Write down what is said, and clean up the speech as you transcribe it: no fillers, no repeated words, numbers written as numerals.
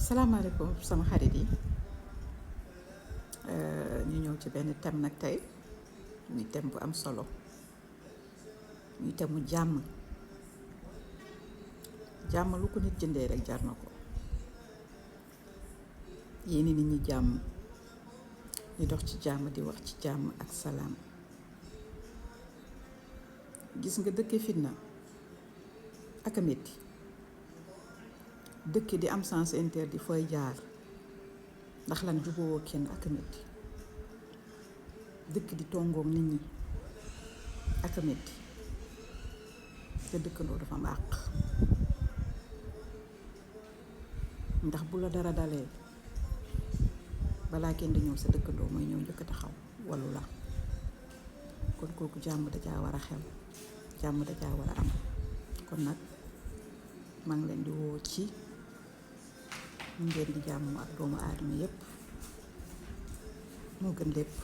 salaamaaleykum sama xarit yi ñu ñëw ci benn thème nag tey muy thème bu am solo muy thème mu jàmm lu ko nit jëndee rek jar na ko yéeni nit ñi jàmm di dox ci jàmm di wax ci jàmm ak salaam gis nga dëkke fitna ak a metti dëkk di am sens interdit fooy jaar ndax lan jubóowoo kenn ak a metti dëkk di tongoog nit ñi ak a metti te dëkkandoo dafa mbàq ndax bu la dara dalee balaa kenn di ñëw sa dëkkandoo mooy ñëw njëkk a taxaw wallu la kon kooku jàmm dajaa war a xew jàmm dajaa war a am kon nag maa ngi leen di woo ci ngeen di jàmm ak doomu aadama yépp moo gën lépp